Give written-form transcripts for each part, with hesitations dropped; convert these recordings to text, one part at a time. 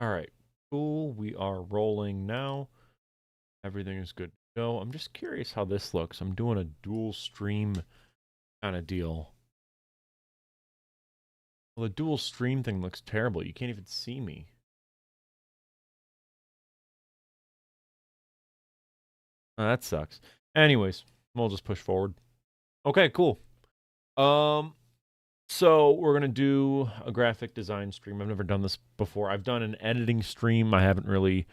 All right, cool. We are rolling now. Everything is good to go. I'm just curious how this looks. I'm doing a dual stream kind of deal. Well, the dual stream thing looks terrible. You can't even see me. That sucks. Anyways, we'll just push forward. Okay, cool. Um, so we're gonna do a graphic design stream. I've never done this before. I've done an editing stream. I haven't really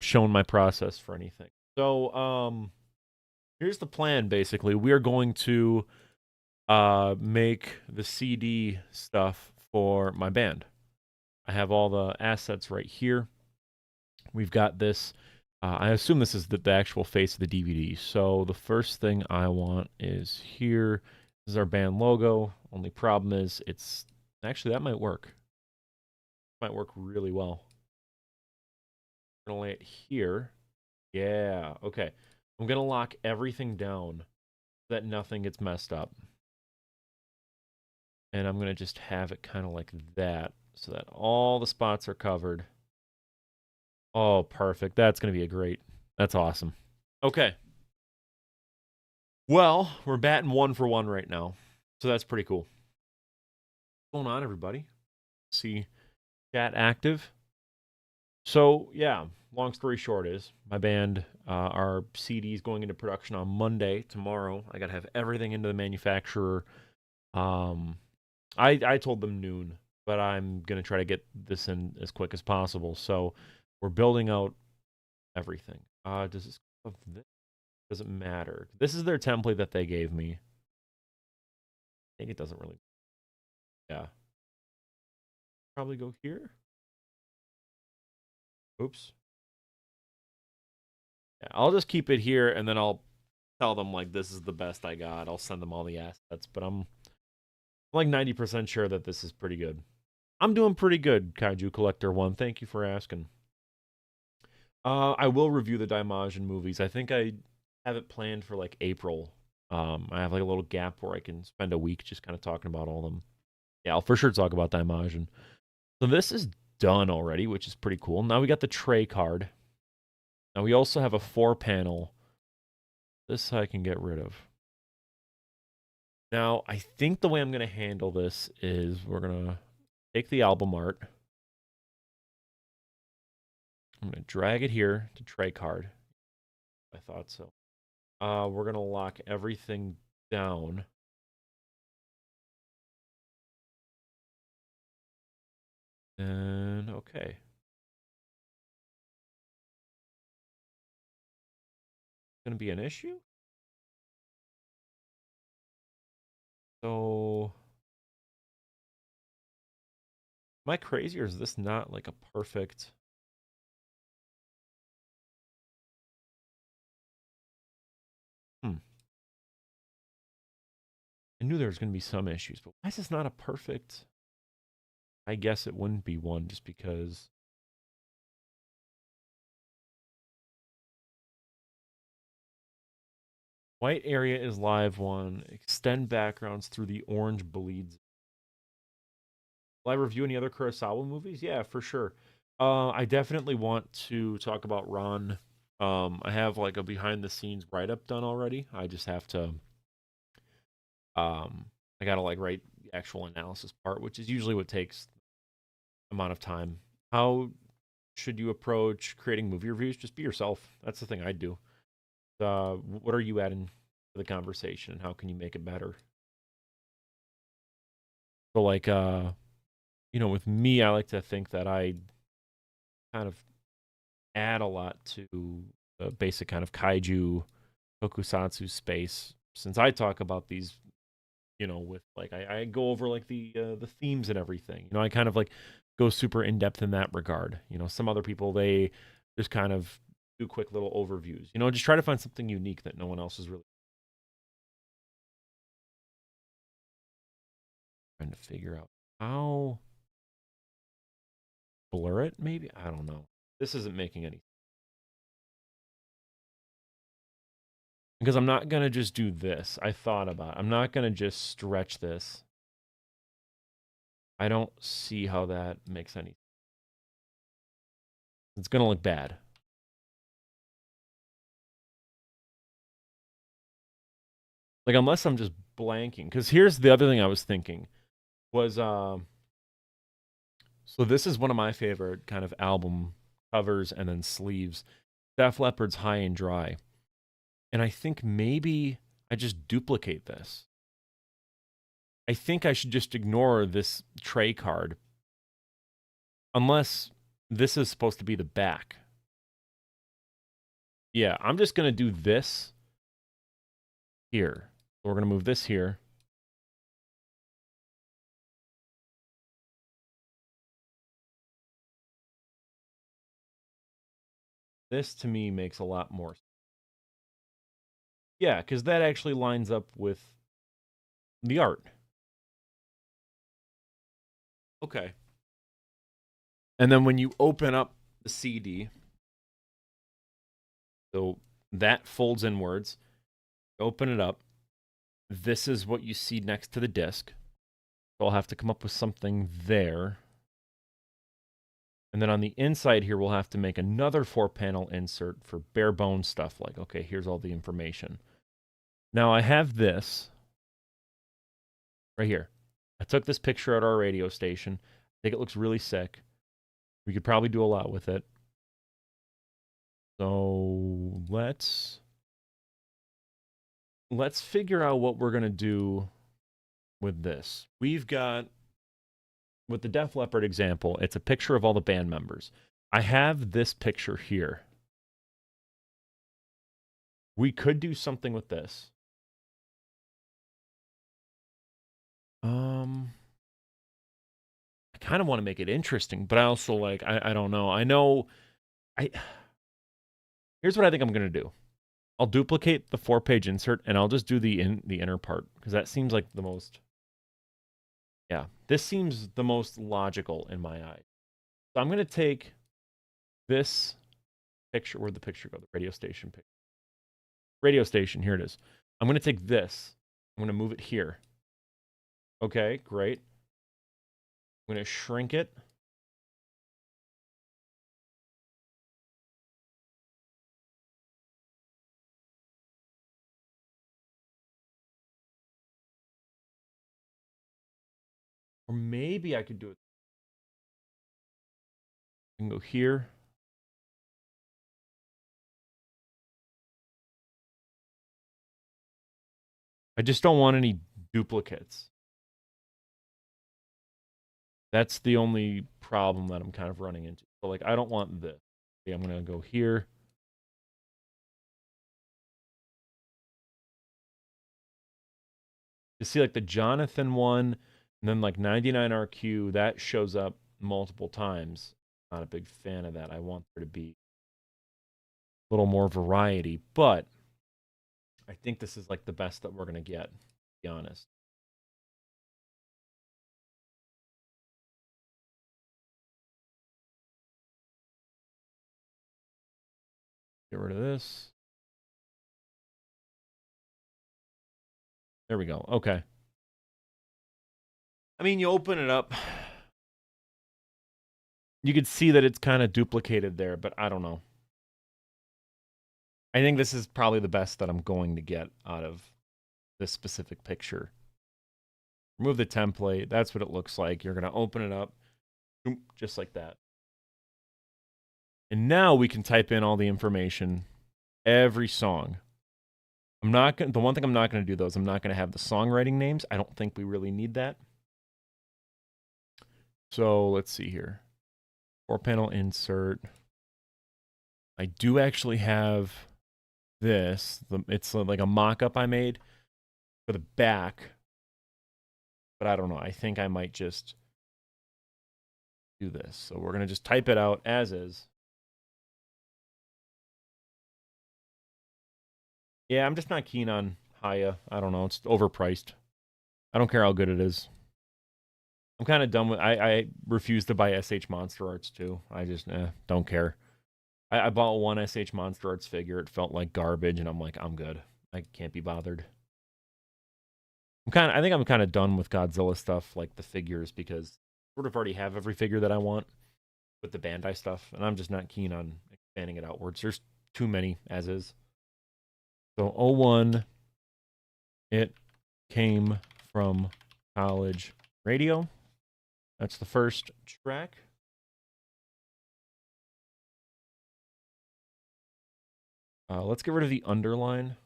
shown my process for anything. So, here's the plan. Basically, we are going to make the CD stuff for my band. I have all the assets right here. We've got this. I assume this is the actual face of the DVD. So the first thing I want is here. This is our band logo. Only problem is it's actually that might work. Might work really well. I'm gonna lay it here. Yeah. Okay. I'm gonna lock everything down so that nothing gets messed up. And I'm gonna just have it kind of like that so that all the spots are covered. Oh, perfect. That's gonna be a great. That's awesome. Okay. Well, we're batting 1 for 1 right now. So that's pretty cool. What's going on, everybody? See chat active. So, yeah, long story short is my band, our CD is going into production on Monday, tomorrow. I got to have everything into the manufacturer. Um, I told them noon, but I'm going to try to get this in as quick as possible. So, we're building out everything. Does this, doesn't matter. This is their template that they gave me. I think it doesn't really. Yeah. Probably go here. Oops. Yeah, I'll just keep it here and then I'll tell them like this is the best I got. I'll send them all the assets, but I'm like 90% sure that this is pretty good. I'm doing pretty good, Kaiju Collector 1. Thank you for asking. I will review the Daimajin movies. I think I have it planned for like April. I have like a little gap where I can spend a week just kind of talking about all of them. Yeah, I'll for sure talk about Daimajin. So this is done already, which is pretty cool. Now we got the tray card. Now we also have a 4 panel. This I can get rid of. Now, I think the way I'm going to handle this is we're going to take the album art. I'm going to drag it here to tray card. I thought so. We're going to lock everything down. And okay. Going to be an issue? So, am I crazy or is this not like a perfect. Hmm. I knew there was going to be some issues, but why is this not a perfect? I guess it wouldn't be one just because. White area is live one. Extend backgrounds through the orange bleeds. Will I review any other Kurosawa movies? Yeah, for sure. I definitely want to talk about Ron. I have like a behind the scenes write up done already. I just have to I gotta like write the actual analysis part, which is usually what takes amount of time. How should you approach creating movie reviews? Just be yourself. That's the thing I do. What are you adding to the conversation and how can you make it better? So like with me, I like to think that I kind of add a lot to the basic kind of kaiju tokusatsu space. Since I talk about these, with like I go over like the themes and everything. I kind of like go super in depth in that regard. Some other people they just kind of do quick little overviews. Just try to find something unique that no one else is really trying to figure out how blur it. Maybe I don't know. This isn't making any because I'm not gonna just do this. I thought about it. I'm not gonna just stretch this. I don't see how that makes any. It's going to look bad. Like, unless I'm just blanking. Because here's the other thing I was thinking. Was, so this is one of my favorite kind of album covers and then sleeves. Def Leppard's High and Dry. And I think maybe I just duplicate this. I think I should just ignore this tray card. Unless this is supposed to be the back. Yeah, I'm just going to do this here. We're going to move this here. This, to me, makes a lot more sense. Yeah, because that actually lines up with the art. Okay. And then when you open up the CD, so that folds inwards, open it up. This is what you see next to the disc. So I'll have to come up with something there. And then on the inside here, we'll have to make another 4-panel insert for bare bones stuff. Like, okay, here's all the information. Now I have this right here. I took this picture at our radio station. I think it looks really sick. We could probably do a lot with it. So let's figure out what we're going to do with this. We've got, with the Def Leppard example, it's a picture of all the band members. I have this picture here. We could do something with this. I kind of want to make it interesting, but I also like, I don't know. Here's what I think I'm going to do. I'll duplicate the 4-page insert and I'll just do the inner part because that seems like the most, yeah, this seems the most logical in my eyes. So I'm going to take this picture, where'd the picture go? The radio station picture. Radio station, here it is. I'm going to take this. I'm going to move it here. Okay, great. I'm going to shrink it. Or maybe I could do it. I can go here. I just don't want any duplicates. That's the only problem that I'm kind of running into. So, like, I don't want this. Okay, I'm going to go here. You see, like, the Jonathan one, and then, like, 99RQ, that shows up multiple times. Not a big fan of that. I want there to be a little more variety, but I think this is, like, the best that we're going to get, to be honest. Get rid of this. There we go. Okay. I mean, you open it up. You could see that it's kind of duplicated there, but I don't know. I think this is probably the best that I'm going to get out of this specific picture. Remove the template. That's what it looks like. You're going to open it up just like that. And now we can type in all the information, every song. I'm not going. The one thing I'm not going to do though is I'm not going to have the songwriting names. I don't think we really need that. So let's see here. 4-panel insert. I do actually have this. It's like a mock-up I made for the back. But I don't know. I think I might just do this. So we're going to just type it out as is. Yeah, I'm just not keen on Haya. I don't know. It's overpriced. I don't care how good it is. I'm kind of done with. I refuse to buy SH Monster Arts too. I just don't care. I bought one SH Monster Arts figure. It felt like garbage, and I'm like, I'm good. I can't be bothered. I think I'm kind of done with Godzilla stuff, like the figures, because I sort of already have every figure that I want. with the Bandai stuff, and I'm just not keen on expanding it outwards. There's too many as is. So 01, it came from college radio. That's the first track. Let's get rid of the underline.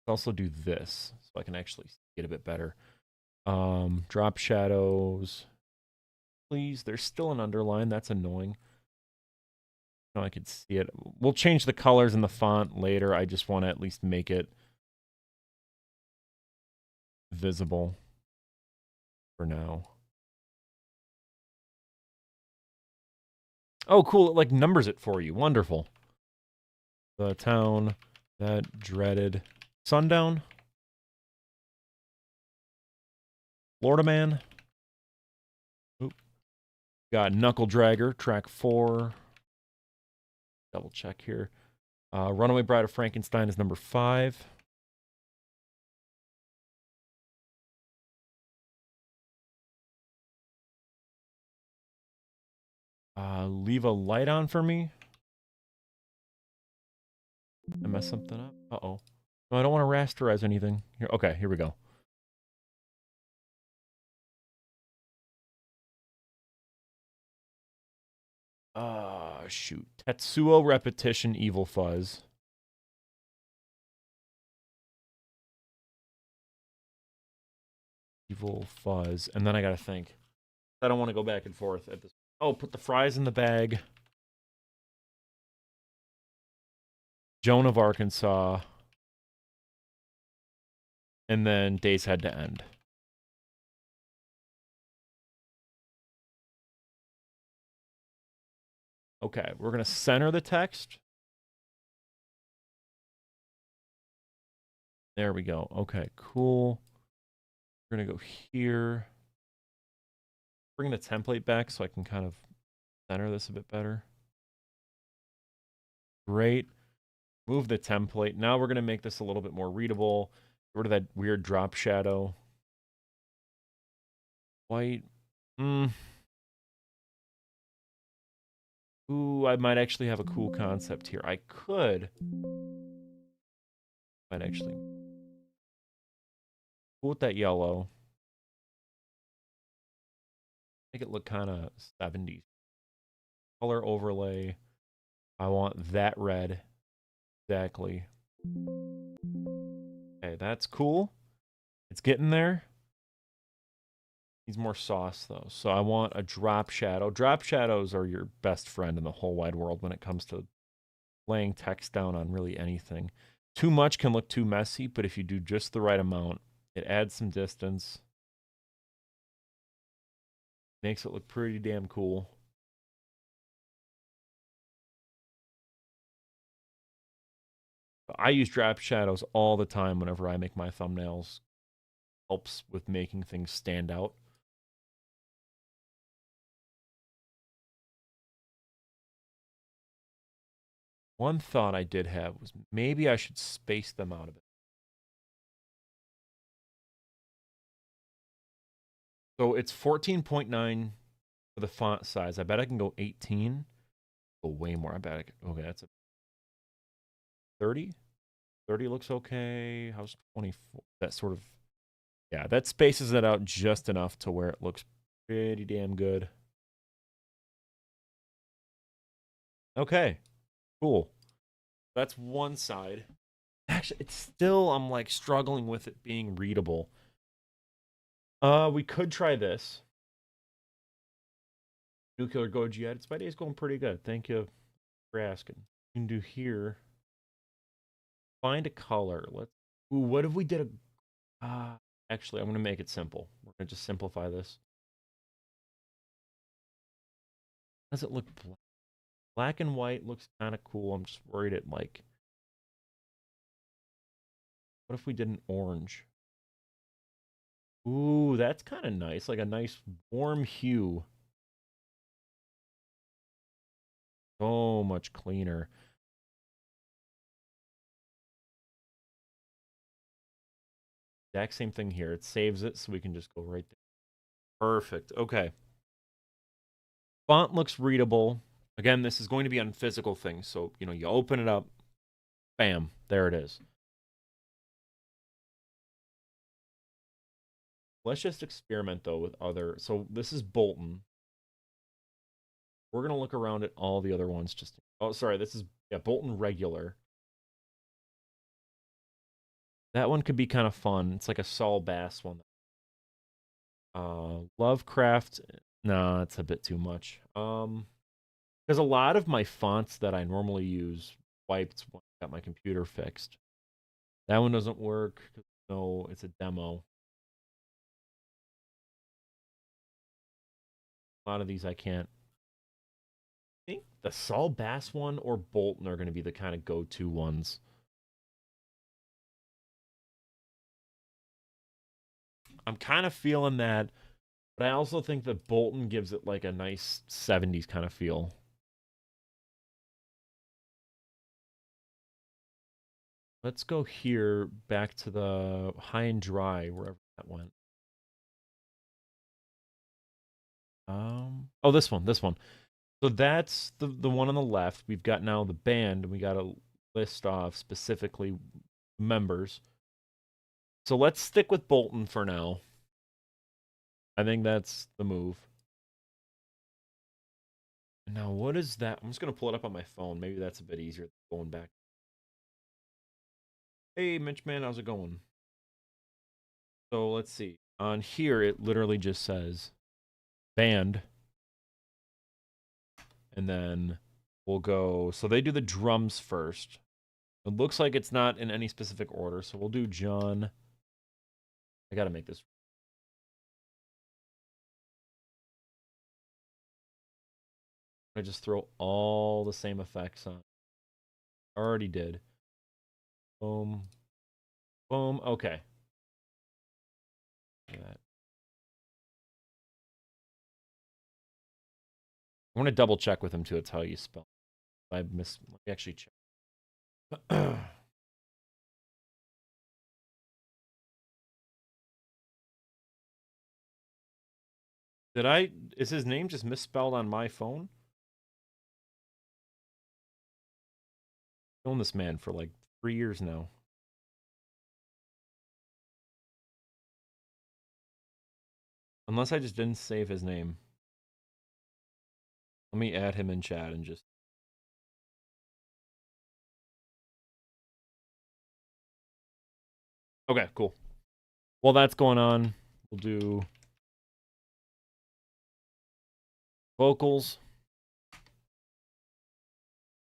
Let's also do this so I can actually get a bit better. Drop shadows. Please, there's still an underline. That's annoying. No, I could see it. We'll change the colors in the font later. I just want to at least make it visible for now. Oh, cool. It like numbers it for you. Wonderful. The town that dreaded sundown. Florida Man. Oop. Got Knuckle Dragger, track 4. Double check here. Runaway Bride of Frankenstein is number 5. Leave a light on for me. I messed something up. Uh-oh. No, I don't want to rasterize anything. Here, okay, here we go. Shoot. Tetsuo Repetition Evil Fuzz. Evil Fuzz. And then I gotta think. I don't want to go back and forth at this. Oh, put the fries in the bag. Joan of Arkansas. And then Days Had to End. Okay, we're going to center the text. There we go. Okay, cool. We're going to go here. Bring the template back so I can kind of center this a bit better. Great. Move the template. Now we're going to make this a little bit more readable. Get rid of that weird drop shadow. White. Ooh, I might actually have a cool concept here. I could. Might actually. Cool with that yellow. Make it look kind of 70s. Color overlay. I want that red. Exactly. Okay, that's cool. It's getting there. Needs more sauce, though. So I want a drop shadow. Drop shadows are your best friend in the whole wide world when it comes to laying text down on really anything. Too much can look too messy, but if you do just the right amount, it adds some distance. Makes it look pretty damn cool. I use drop shadows all the time whenever I make my thumbnails. Helps with making things stand out. One thought I did have was maybe I should space them out a bit. So it's 14.9 for the font size. I bet I can go 18. Go way more. I bet I can. Okay, that's a 30. 30 looks okay. How's 24? That sort of. Yeah, that spaces it out just enough to where it looks pretty damn good. Okay, cool. That's one side. Actually, it's still, I'm like struggling with it being readable. We could try this. Nuclear Goji edits. My day's going pretty good. Thank you for asking. You can do here. Find a color. Let's. Ooh, what if we did a. Actually, I'm gonna make it simple. We're gonna just simplify this. Does it look black? Black and white looks kind of cool. I'm just worried it like. What if we did an orange? Ooh, that's kind of nice. Like a nice warm hue. So much cleaner. Exact same thing here. It saves it so we can just go right there. Perfect. Okay. Font looks readable. Again, this is going to be on physical things. So, you open it up, bam, there it is. Let's just experiment, though, with other. So this is Bolton. We're going to look around at all the other ones. Oh, sorry, this is, yeah, Bolton Regular. That one could be kind of fun. It's like a Saul Bass one. Lovecraft, nah, it's a bit too much. Because a lot of my fonts that I normally use wiped when I got my computer fixed. That one doesn't work. No, it's a demo. A lot of these I can't. I think the Saul Bass one or Bolton are going to be the kind of go-to ones. I'm kind of feeling that, but I also think that Bolton gives it like a nice 70s kind of feel. Let's go here back to the high and dry, wherever that went. Oh, this one. So that's the one on the left. We've got now the band, and we got to list off specifically members. So let's stick with Bolton for now. I think that's the move. Now, what is that? I'm just going to pull it up on my phone. Maybe that's a bit easier than going back. Hey, Mitch, man, how's it going? So let's see. On here, it literally just says band. And then we'll go. So they do the drums first. It looks like it's not in any specific order. So we'll do John. I got to make this. I just throw all the same effects on. Already did. Boom. Boom. Okay. That. I want to double check with him too. It's how you spell. I miss. Let me actually check. Did I? Is his name just misspelled on my phone? I've known this man for like 3 years now. Unless I just didn't save his name. Let me add him in chat and just. Okay, cool. While that's going on, we'll do vocals.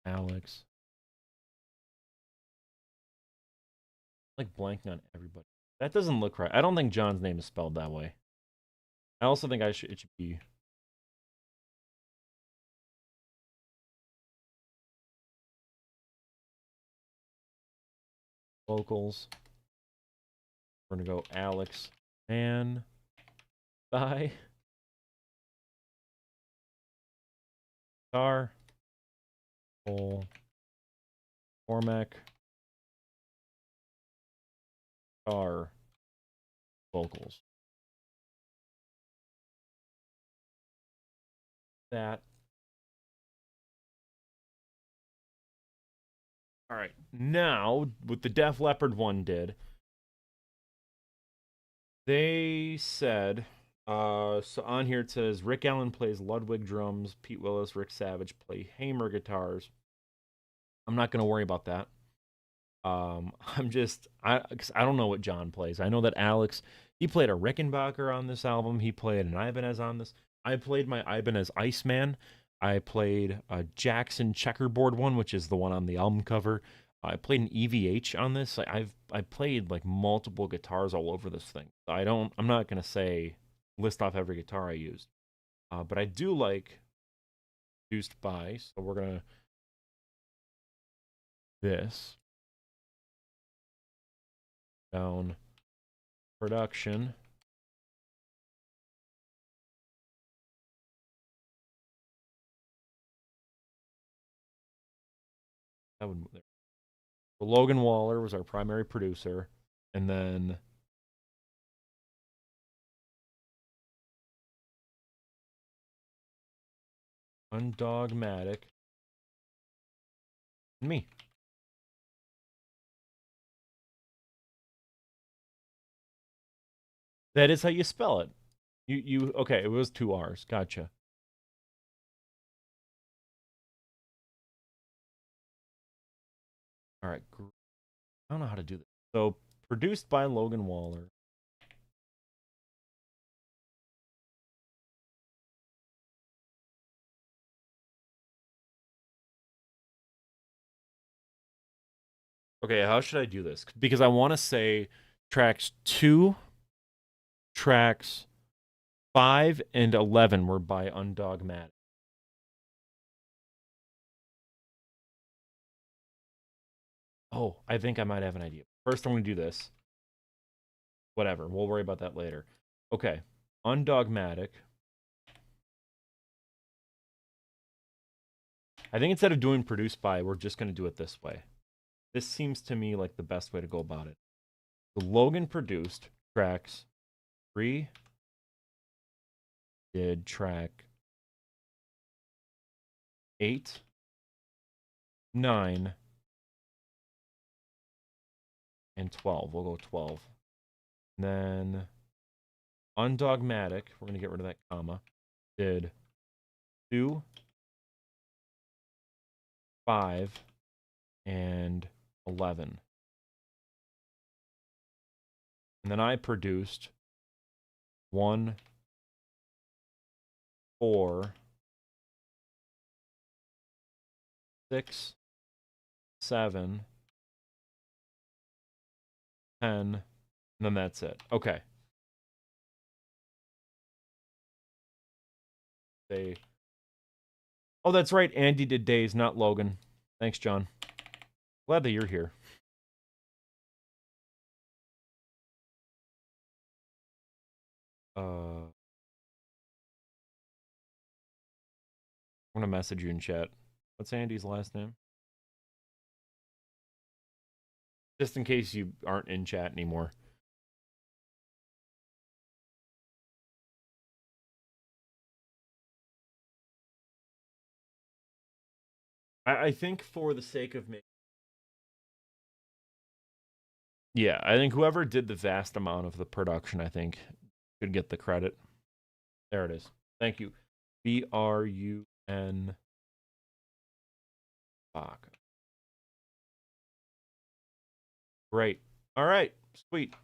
Alex. I'm like blanking on everybody. That doesn't look right. I don't think John's name is spelled that way. I also think it should be vocals. We're gonna go Alex and Thigh. Star. Cole. Cormac. Star. Vocals. That. All right. Now, what the Def Leppard one did, they said, so on here it says Rick Allen plays Ludwig drums, Pete Willis, Rick Savage play Hamer guitars. I'm not going to worry about that. Cause I don't know what John plays. I know that Alex, he played a Rickenbacker on this album. He played an Ibanez on this. I played my Ibanez Iceman. I played a Jackson checkerboard one, which is the one on the album cover. I played an EVH on this. I played like multiple guitars all over this thing. I'm not gonna say list off every guitar I used, but I do like produced by. So we're gonna this down production. That would. So Logan Waller was our primary producer, and then Undogmatic. Me. That is how you spell it. You okay, it was 2 R's. Gotcha. All right. I don't know how to do this. So, produced by Logan Waller. Okay, how should I do this? Because I want to say tracks 2, tracks 5, and 11 were by Undogmatic. Oh, I think I might have an idea. First, I'm going to do this. Whatever. We'll worry about that later. Okay. Undogmatic. I think instead of doing produced by, we're just going to do it this way. This seems to me like the best way to go about it. The Logan produced tracks 3, did track 8, 9, and 12. We'll go 12. And then Undogmatic, we're going to get rid of that comma, did 2, 5, and 11. And then I produced 1, 4, 6, 7, 10, and then that's it. Okay. Oh, that's right. Andy did days, not Logan. Thanks, John. Glad that you're here. I'm gonna message you in chat. What's Andy's last name? Just in case you aren't in chat anymore. I think for the sake of me. Yeah, I think whoever did the vast amount of the production, I think, could get the credit. There it is. Thank you. BRUN Bach. Great. All right. Sweet.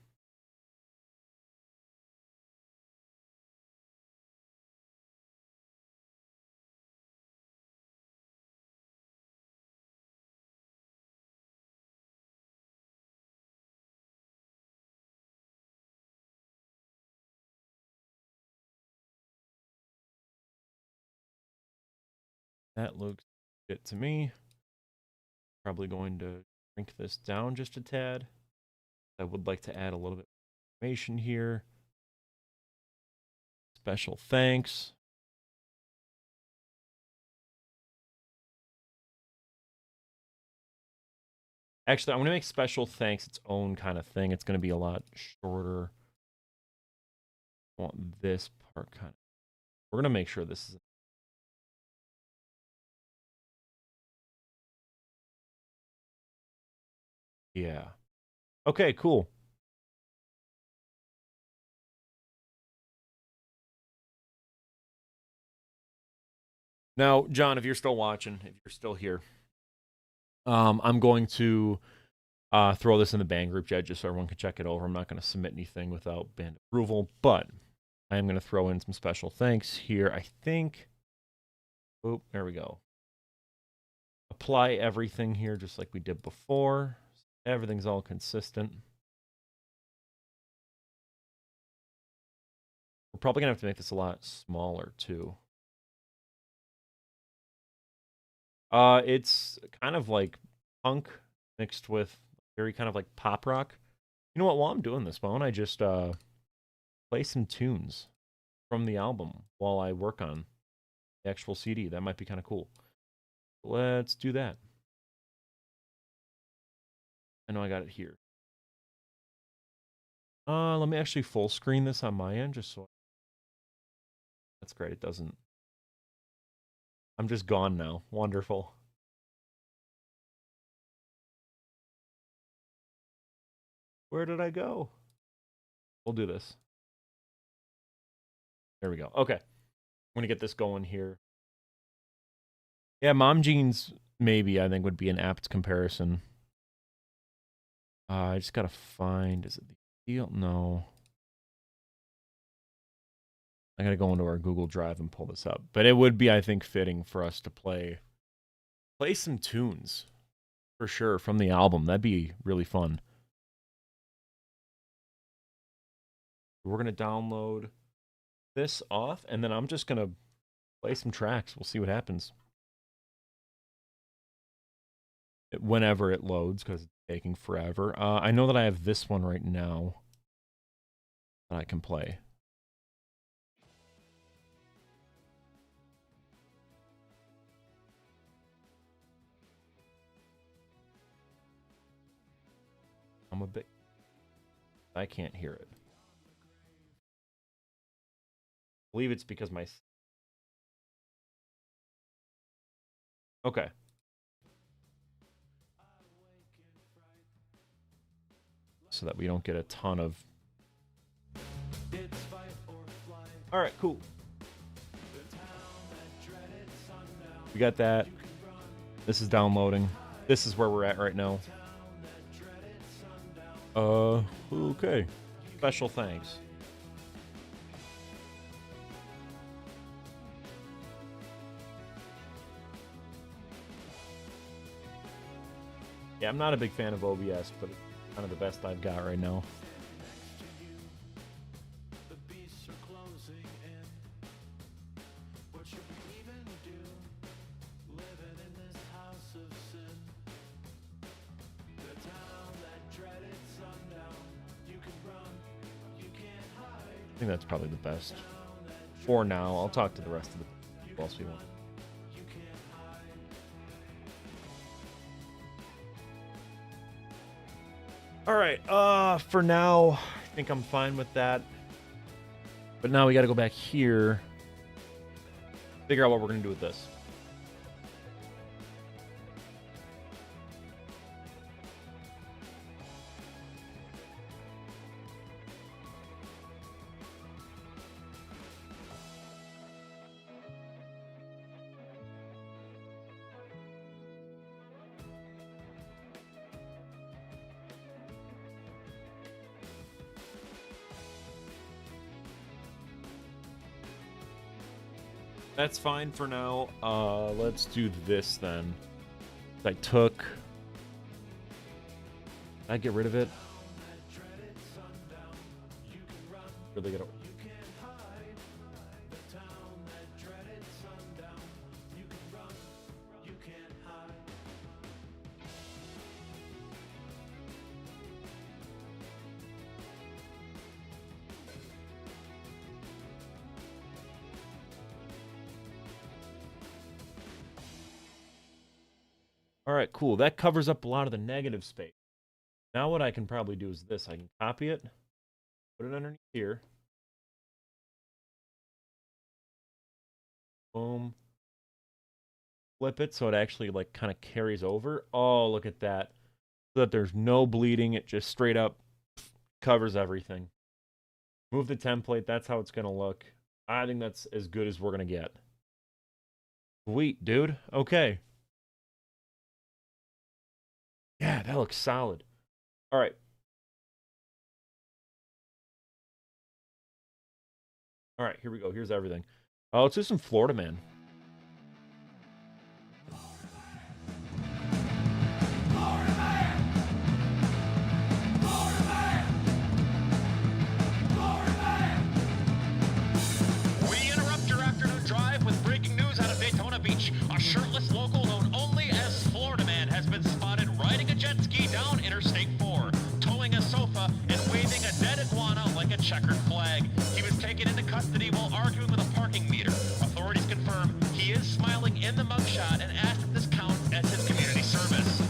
That looks good to me. Probably going to shrink this down just a tad. I would like to add a little bit of information here. Special thanks. Actually, I'm going to make special thanks its own kind of thing. It's going to be a lot shorter. I want this part kind of. We're going to make sure this is. Yeah. Okay, cool. Now, John, if you're still watching, if you're still here, I'm going to throw this in the band group chat just so everyone can check it over. I'm not going to submit anything without band approval, but I am going to throw in some special thanks here. I think. Oh, there we go. Apply everything here just like we did before. Everything's all consistent. We're probably going to have to make this a lot smaller too. It's kind of like punk mixed with very kind of like pop rock. You know what? While I'm doing this, why don't I just play some tunes from the album while I work on the actual CD? That might be kind of cool. Let's do that. I know I got it here. Let me actually full screen this on my end just so. That's great. It doesn't. I'm just gone now. Wonderful. Where did I go? We'll do this. There we go. Okay. I'm going to get this going here. Yeah, Mom Jeans maybe I think would be an apt comparison. I just got to find, is it the deal? No. I got to go into our Google Drive and pull this up. But it would be, I think, fitting for us to play some tunes for sure from the album. That'd be really fun. We're going to download this off, and then I'm just going to play some tracks. We'll see what happens. Whenever it loads, because it's taking forever. I know that I have this one right now that I can play. I'm a bit... I can't hear it. I believe it's because my... Okay. So that we don't get a ton of... Alright, cool. We got that. This is downloading. This is where we're at right now. Okay. Special thanks. Yeah, I'm not a big fan of OBS, but it's kind of the best I've got right now. I think that's probably the best. For now, I'll talk to the rest of the people else we want. Alright, for now, I think I'm fine with that. But now we gotta go back here. Figure out what we're gonna do with this. That's fine for now. Let's do this then. I took... Did I get rid of it? Really gotta... Alright, cool. That covers up a lot of the negative space. Now what I can probably do is this. I can copy it, put it underneath here. Boom. Flip it so it actually like kind of carries over. Oh, look at that. So that there's no bleeding. It just straight up covers everything. Move the template. That's how it's going to look. I think that's as good as we're going to get. Sweet, dude. Okay. Yeah, that looks solid. All right. All right, here we go. Here's everything. Let's do some Florida Man. We interrupt your afternoon drive with breaking news out of Daytona Beach. A shirtless local known only as Florida Man has been spotted riding a jet ski down Interstate 4, towing a sofa and waving a dead iguana like a checkered flag. He was taken into custody while arguing with a parking meter. Authorities confirm he is smiling in the mugshot and asked if this counts as his community service.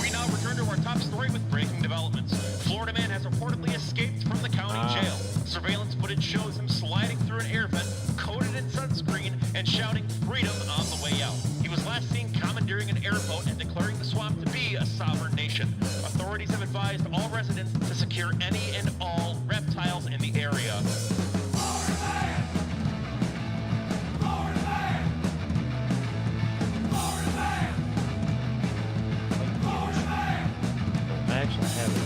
We now return to our top shows him sliding through an air vent, coated in sunscreen, and shouting freedom on the way out. He was last seen commandeering an airboat and declaring the swamp to be a sovereign nation. Authorities have advised all residents to secure any and all reptiles in the area. I actually have it.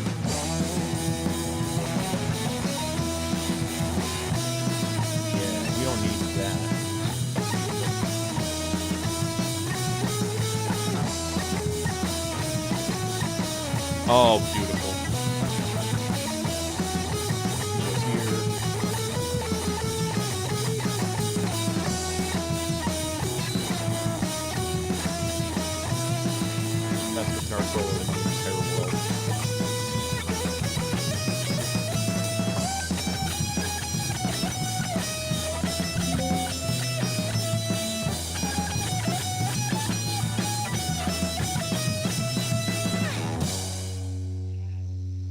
Yeah, we don't need that. Oh, beautiful. Here. That's the Narcola in the entire world.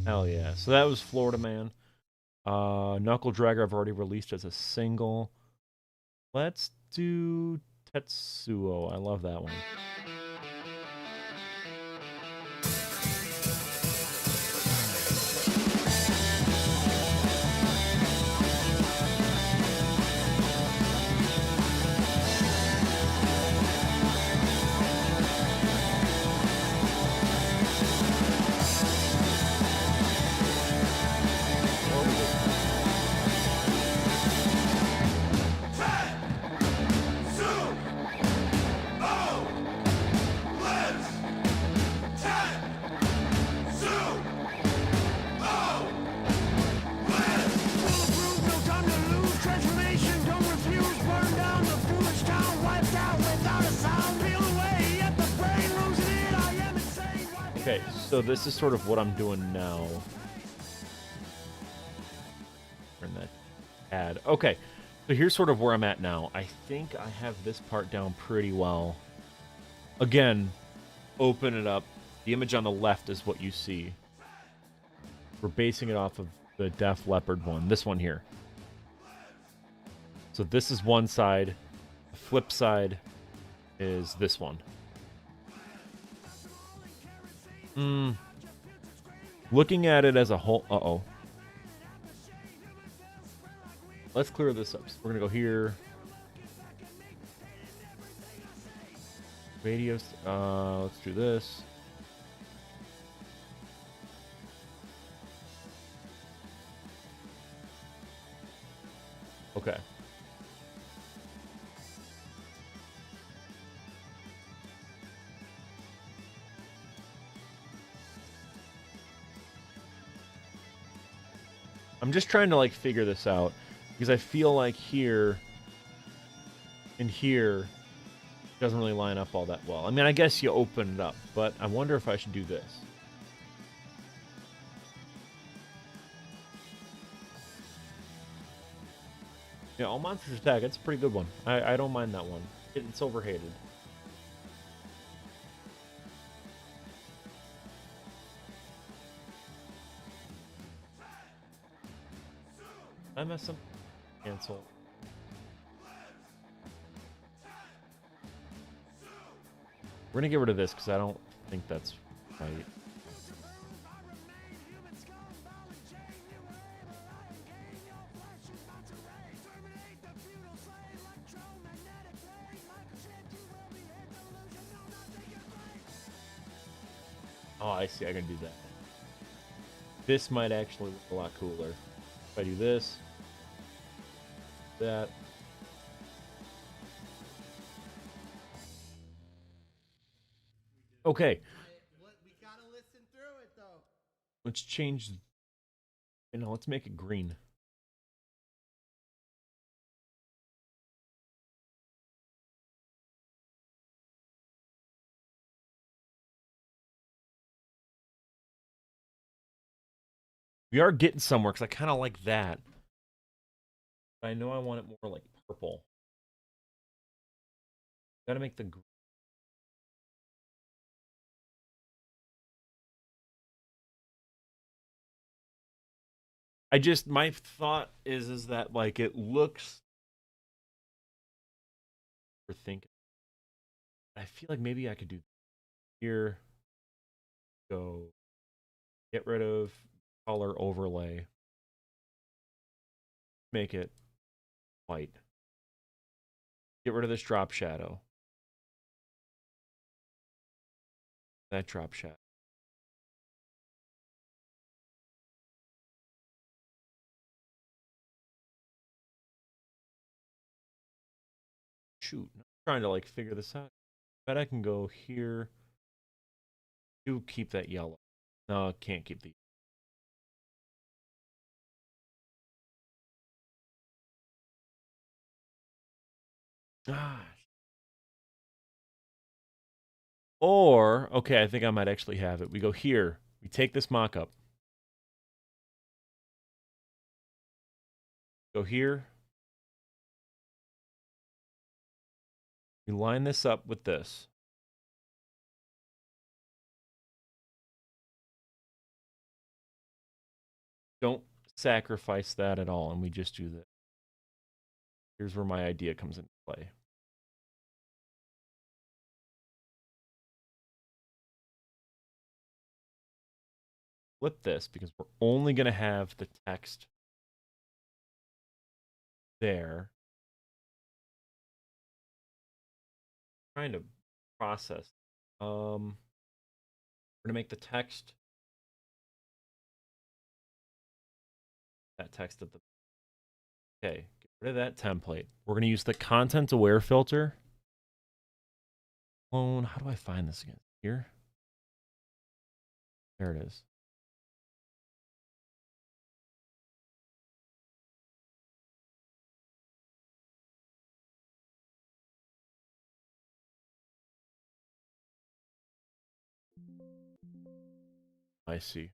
Hell yeah. So that was Florida Man. Knuckle Dragger I've already released as a single. Let's do Tetsuo. I love that one. Okay, so this is sort of what I'm doing now. Turn that ad. Okay, so here's sort of where I'm at now. I think I have this part down pretty well. Again, open it up. The image on the left is what you see. We're basing it off of the Def Leppard one. This one here. So this is one side. The flip side is this one. Looking at it as a whole... Uh-oh. Let's clear this up. So we're going to go here. Radios. Let's do this. Okay. I'm just trying to like figure this out because I feel like here and here doesn't really line up all that well. I mean, I guess you open it up, but I wonder if I should do this. Yeah, All Monsters Attack. It's a pretty good one. I don't mind that one. It's overhated. I mess up. Cancel. We're gonna get rid of this because I don't think that's right. Oh, I see. I can do that. This might actually look a lot cooler. If I do this, that. Okay. We gotta listen through it though. Let's change. You know, let's make it green. We are getting somewhere because I kind of like that. But I know I want it more like purple. Gotta make the. my thought is that like it looks. We're thinking. I feel like maybe I could do here. Go. Get rid of color overlay. Make it white. Get rid of this drop shadow. That drop shadow. Shoot, I'm trying to like figure this out. Bet I can go here. Do keep that yellow. No, can't keep the. Ah. Or, okay, I think I might actually have it. We go here. We take this mock-up. Go here. We line this up with this. Don't sacrifice that at all, and we just do this. Here's where my idea comes into play. Flip this because we're only going to have the text there. Trying to process. We're going to make the text that text at the. Okay, get rid of that template. We're going to use the content aware filter. Clone. How do I find this again? Here. There it is. I see.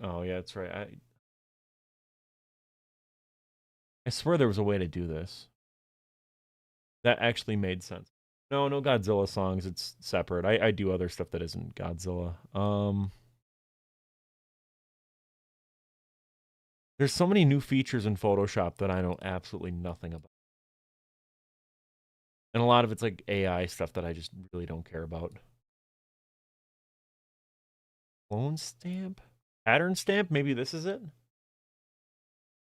Oh yeah, that's right. I swear there was a way to do this. That actually made sense. No Godzilla songs. It's separate. I do other stuff that isn't Godzilla. There's so many new features in Photoshop that I know absolutely nothing about. And a lot of it's like AI stuff that I just really don't care about. Clone stamp? Pattern stamp? Maybe this is it? I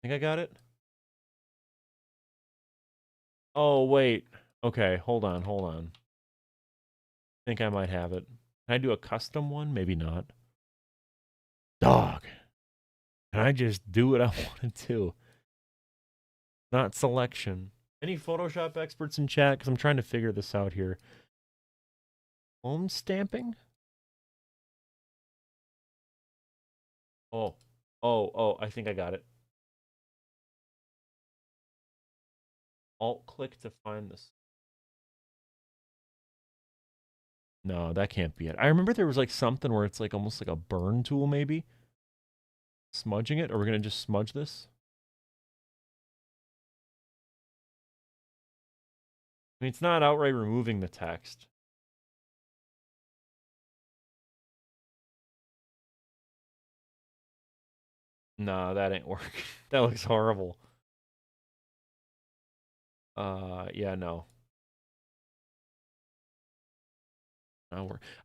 think I got it. Oh, wait. Okay, hold on. I think I might have it. Can I do a custom one? Maybe not. Dog. Can I just do what I wanted to? Not selection. Any Photoshop experts in chat? Because I'm trying to figure this out here. Home stamping? Oh, I think I got it. Alt-click to find this. No, that can't be it. I remember there was like something where it's like almost like a burn tool, maybe. Smudging it? Or we're going to just smudge this? I mean, it's not outright removing the text. No, that ain't working. That looks horrible. Yeah, no.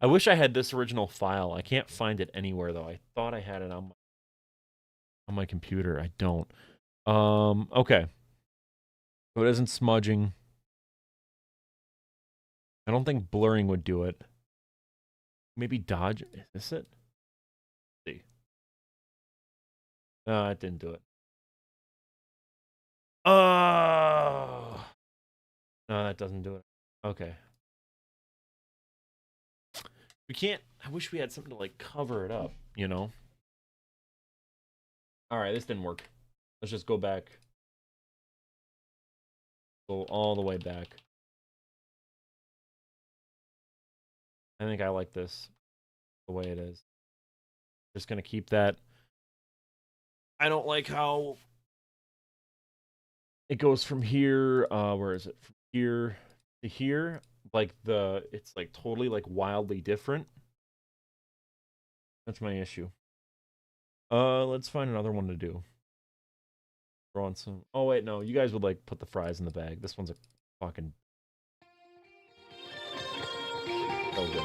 I wish I had this original file. I can't find it anywhere though. I thought I had it on my computer. I don't. Okay. So it isn't smudging. I don't think blurring would do it. Maybe dodge. Is this it? Let's see. No, it didn't do it. Oh. No, that doesn't do it. Okay. We can't. I wish we had something to like cover it up, you know? All right, this didn't work. Let's just go back. Go all the way back. I think I like this the way it is. Just gonna keep that. I don't like how it goes from here. Where is it? From here to here. Like it's like totally like wildly different. That's my issue. Let's find another one to do. Throw on some. Oh wait, no. You guys would like put the fries in the bag. This one's a fucking. So good.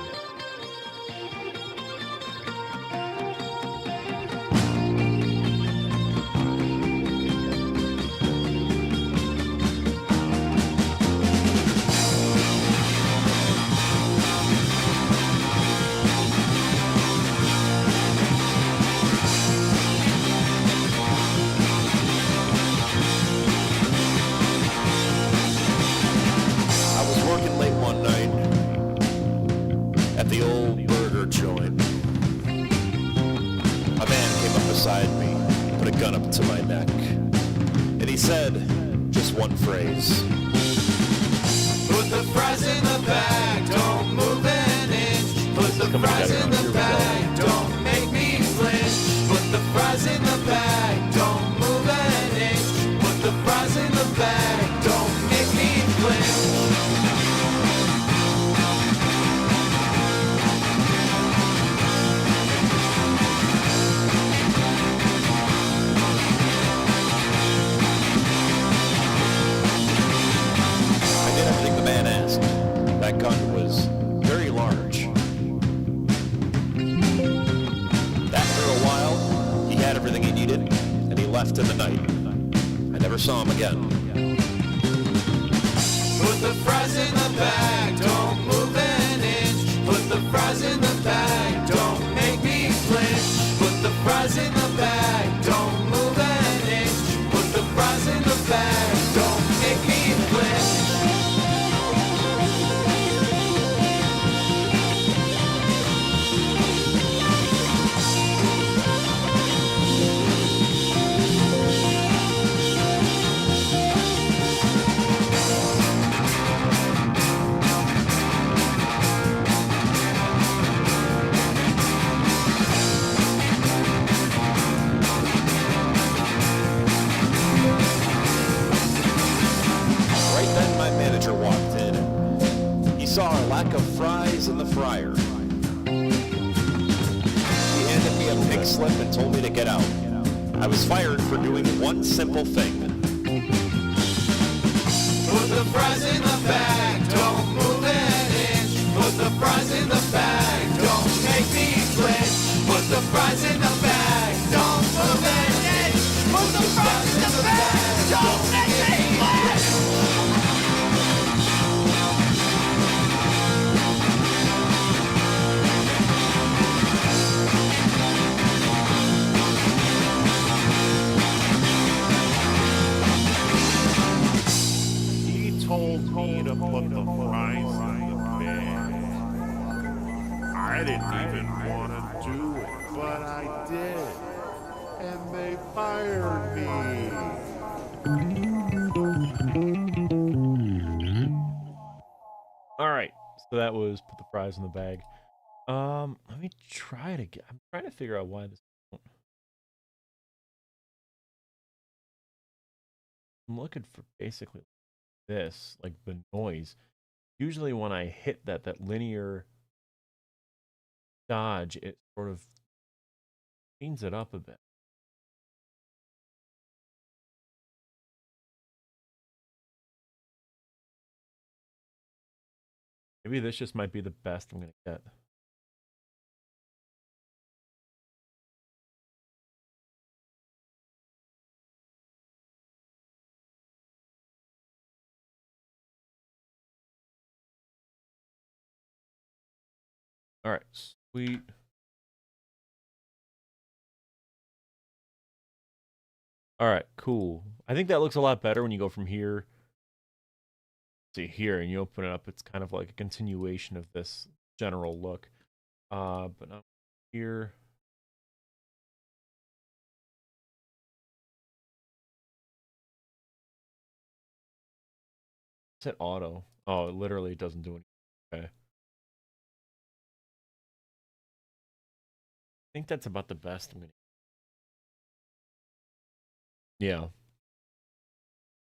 I was working late one night at the old burger joint. A man came up beside me, put a gun up to my neck, and he said just one phrase. Put the fries in the bag, don't move an inch. Put the fries in the bag, don't make me flinch. Put the fries in the bag, don't move an inch. Put the fries in the bag, don't make me flinch. I did everything the man asked. That gun was very large. After a while, he had everything he needed, and he left in the night. I never saw him again. Put the fries in the bag, don't move an inch. Put the fries in the bag, don't make me flinch. Put the fries in the bag, don't move an inch. Put the fries in the bag, don't make me flinch. Right then, my manager walked in. He saw our lack of fries in the fryer. He handed me a pink slip and told me to get out. I was fired for doing one simple thing. Put the fries in the bag, don't move an inch. Put the fries in the bag, don't make me flinch. Put the fries in the bag, don't move an inch. Put the fries in the bag, don't make me flinch. He told me to put the fries in the bag. I didn't even want to do it, but I did. And they fired me. All right. So that was put the fries in the bag. Let me try it again. I'm trying to figure out why this. I'm looking for basically this, like the noise. Usually when I hit that linear dodge, it sort of cleans it up a bit. Maybe this just might be the best I'm gonna get. All right, sweet. All right, cool. I think that looks a lot better when you go from here. See here, and you open it up. It's kind of like a continuation of this general look. But now here. Set auto. Oh, it literally doesn't do anything. Okay. I think that's about the best I'm gonna. Yeah.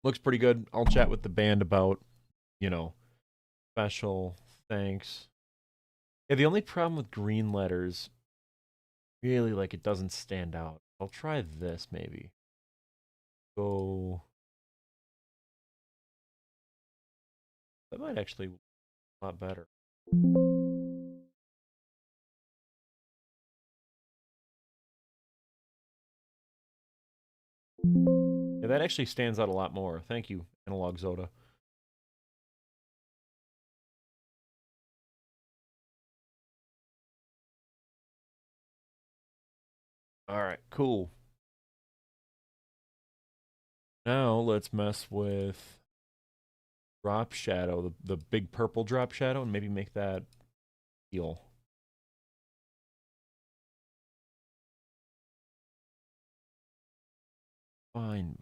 Looks pretty good. I'll chat with the band about, special thanks. Yeah, the only problem with green letters really like it doesn't stand out. I'll try this maybe. Go. That might actually be a lot better. Yeah, that actually stands out a lot more. Thank you, Analog Zoda. All right, cool. Now let's mess with drop shadow, the big purple drop shadow, and maybe make that teal. Fine.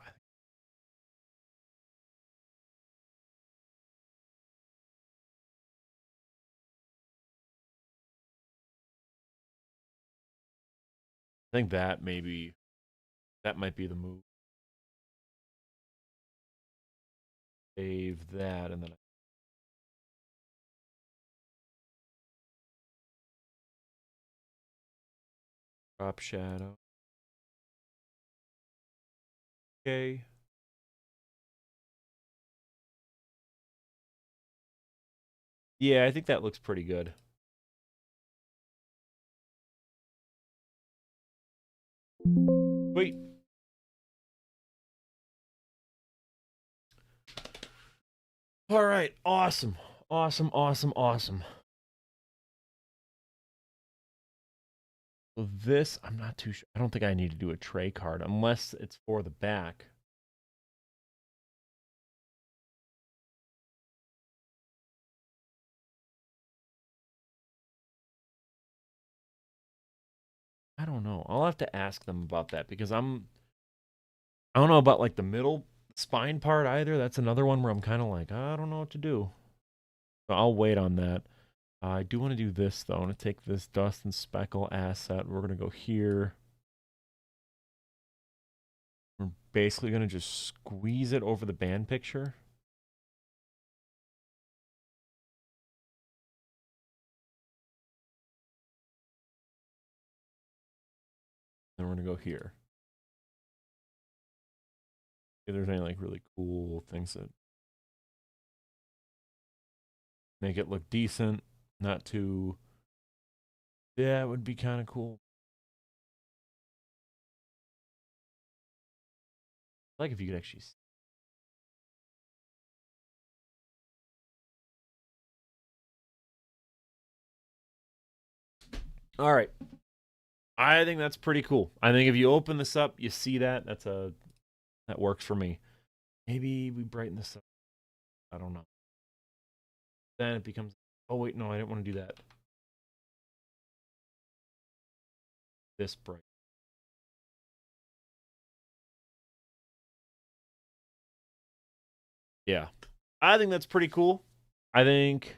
I think that might be the move. Save that and then drop shadow. Okay. Yeah, I think that looks pretty good. Wait. All right. Awesome. Awesome. Awesome. Awesome. So this, I'm not too sure. I don't think I need to do a tray card unless it's for the back. I don't know. I'll have to ask them about that because I don't know about like the middle spine part either. That's another one where I'm kind of like, I don't know what to do. So I'll wait on that. I do want to do this though. I want to take this dust and speckle asset. We're going to go here. We're basically going to just squeeze it over the band picture. Then we're going to go here. If there's any like really cool things that make it look decent, not too. Yeah, it would be kind of cool. Like if you could actually. All right. I think that's pretty cool. I think if you open this up, you see that. That works for me. Maybe we brighten this up. I don't know. Then it becomes. Oh wait, no, I didn't want to do that. This bright. Yeah, I think that's pretty cool. I think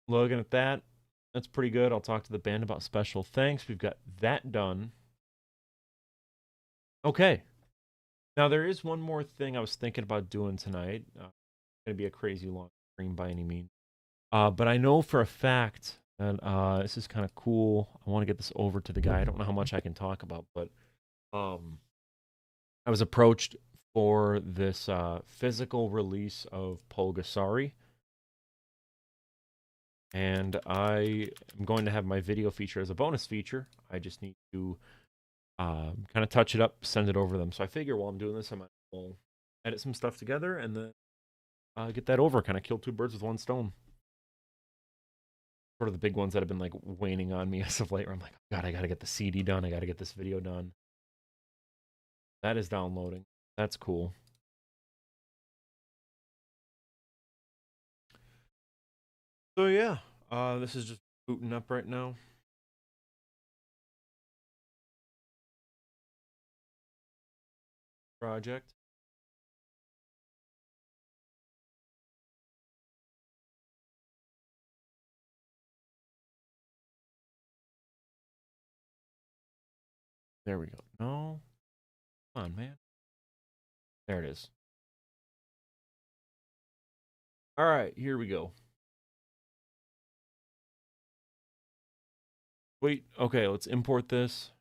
looking at that, that's pretty good. I'll talk to the band about special thanks. We've got that done. Okay. Now there is one more thing I was thinking about doing tonight. Gonna be a crazy long stream by any means. But I know for a fact that this is kind of cool. I want to get this over to the guy. I don't know how much I can talk about, but I was approached for this physical release of Pulgasari. And I am going to have my video feature as a bonus feature. I just need to kind of touch it up, send it over them. So I figure while I'm doing this, I might will edit some stuff together and then get that over. Kind of kill two birds with one stone. Sort of the big ones that have been like waning on me as of late. Where I'm like, oh, God, I got to get the CD done. I got to get this video done. That is downloading. That's cool. So yeah, this is just booting up right now. Project. There we go. No. Come on, man. There it is. All right, here we go. Wait, okay, let's import this.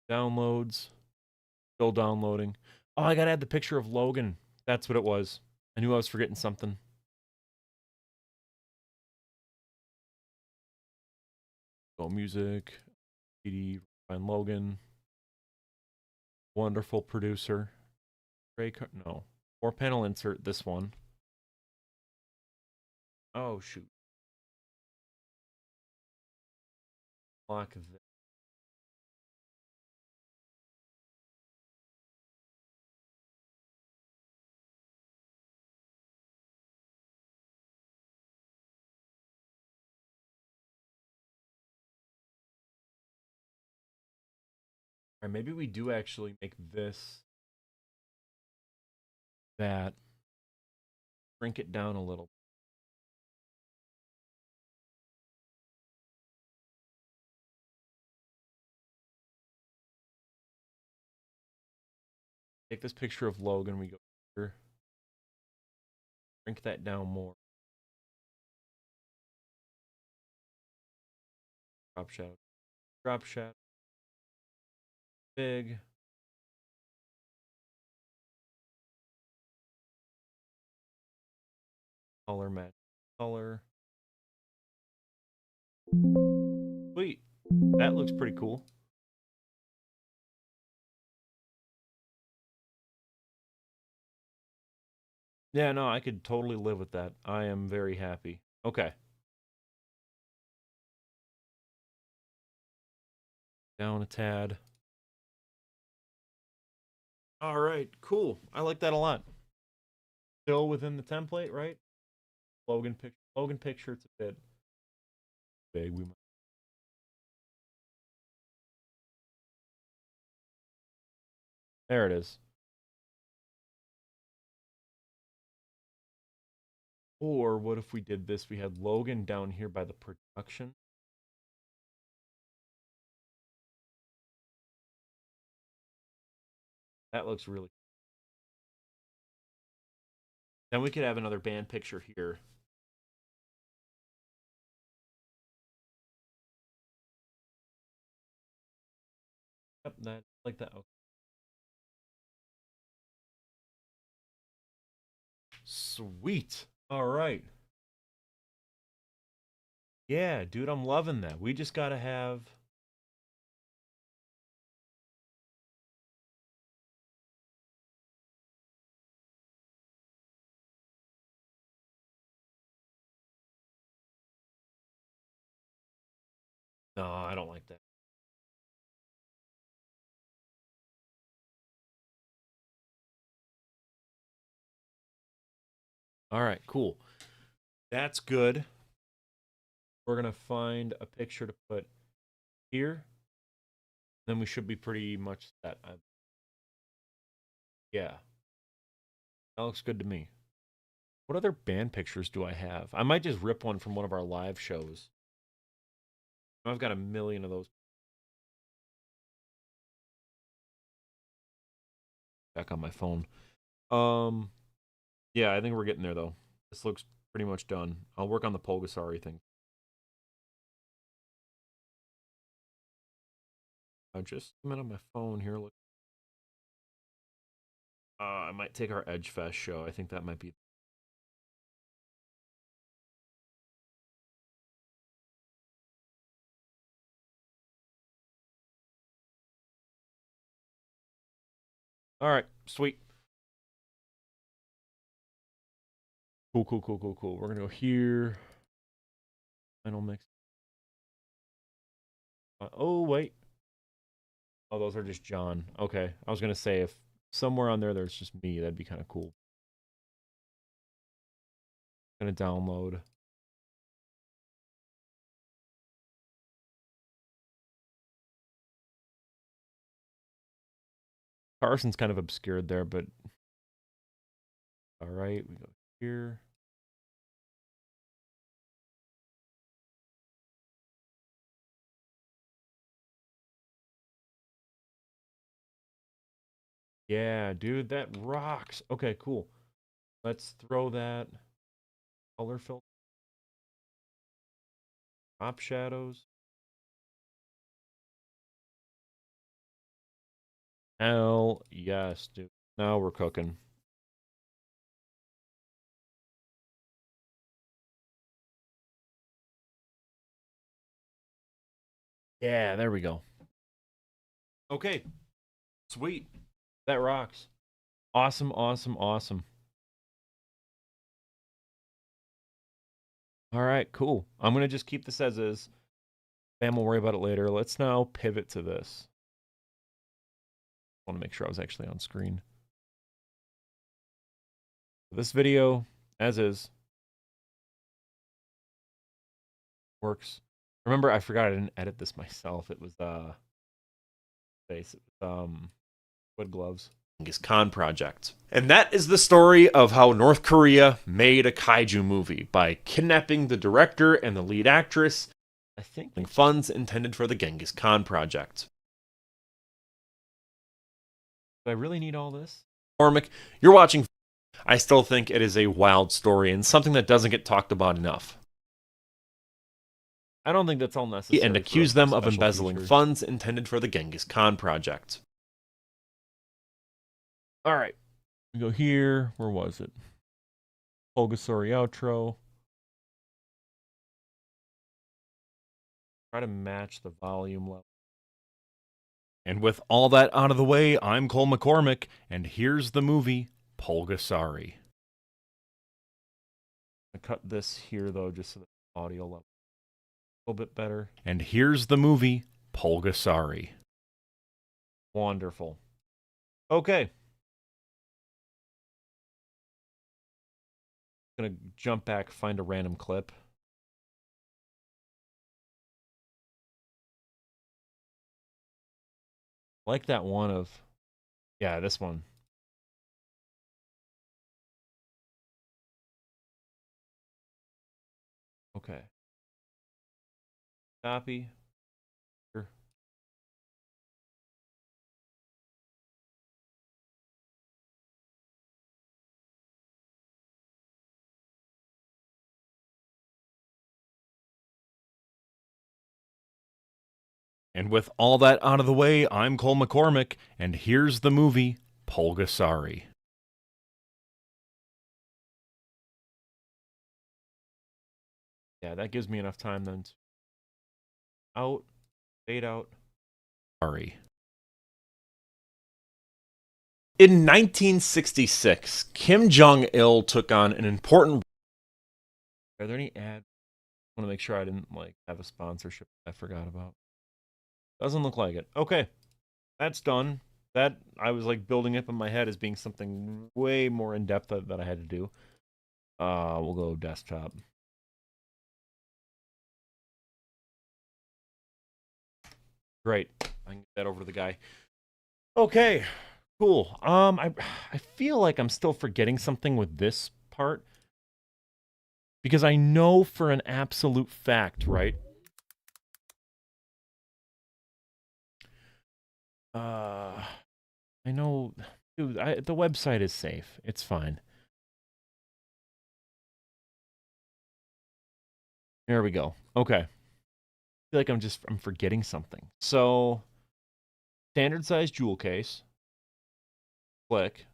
Downloads. Still downloading. Oh, I gotta add the picture of Logan. That's what it was. I knew I was forgetting something. Go music. CD, find Logan. Wonderful producer. No. 4-panel insert, this one. Oh, shoot. Lock this. Or maybe we do actually make this that. Shrink it down a little. Take this picture of Logan. We go here. Shrink that down more. Drop shadow. Drop shadow. Big. Color match. Color. Sweet. That looks pretty cool. Yeah, no, I could totally live with that. I am very happy. Okay. Down a tad. All right, cool. I like that a lot. Still within the template, right? Logan picture. It's a bit big. There it is. Or what if we did this? We had Logan down here by the production. That looks really. Then we could have another band picture here. Yep, that like that. Okay. Sweet. All right. Yeah, dude, I'm loving that. We just gotta have. No, I don't like that. All right, cool. That's good. We're gonna find a picture to put here. Then we should be pretty much set. Yeah. That looks good to me. What other band pictures do I have? I might just rip one from one of our live shows. I've got a million of those. Back on my phone. Yeah, I think we're getting there though. This looks pretty much done. I'll work on the Pulgasari thing. I just a minute on my phone here. Look. I might take our Edge Fest show. I think that might be. All right, sweet. Cool. We're gonna go here. Final mix. Oh wait. Oh, those are just John. Okay, I was gonna say if somewhere on there there's just me, that'd be kind of cool. Gonna download. Carson's kind of obscured there, but all right, we go here. Yeah, dude, that rocks. Okay, cool. Let's throw that color filter. Drop shadows. Hell yes, dude. Now we're cooking. Yeah, there we go. Okay. Sweet. That rocks. Awesome, awesome, awesome. All right, cool. I'm going to just keep this as is. Bam, we'll worry about it later. Let's now pivot to this. I want to make sure I was actually on screen. This video, as is, works. Remember, I forgot I didn't edit this myself. It was wood gloves. Genghis Khan Project. And that is the story of how North Korea made a kaiju movie by kidnapping the director and the lead actress, I think, funds intended for the Genghis Khan Project. Do I really need all this? McCormick, you're watching. I still think it is a wild story and something that doesn't get talked about enough. I don't think that's all necessary. And accuse them of embezzling funds intended for the Genghis Khan Project. All right. We go here. Where was it? Pulgasori outro. Try to match the volume level. And with all that out of the way, I'm Cole McCormick, and here's the movie, Pulgasari. I cut this here, though, just so the audio level a little bit better. And here's the movie, Pulgasari. Wonderful. Okay. I'm going to jump back, find a random clip. Like that one of, yeah, this one. Okay. Copy. Here. And with all that out of the way, I'm Cole McCormick, and here's the movie, Pulgasari. Yeah, that gives me enough time then to fade out. Sorry. In 1966, Kim Jong-il took on an important... Are there any ads? I want to make sure I didn't have a sponsorship I forgot about. Doesn't look like it. Okay. That's done. That I was building up in my head as being something way more in-depth that I had to do. We'll go desktop. Great. I can get that over to the guy. Okay. Cool. I feel like I'm still forgetting something with this part. Because I know for an absolute fact, right? I know, dude, the website is safe. It's fine. There we go. Okay. I feel like I'm forgetting something. So, standard size jewel case. Click.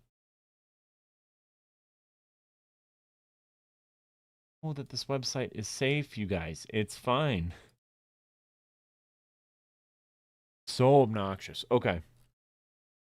Oh, that this website is safe, you guys. It's fine. So obnoxious. Okay.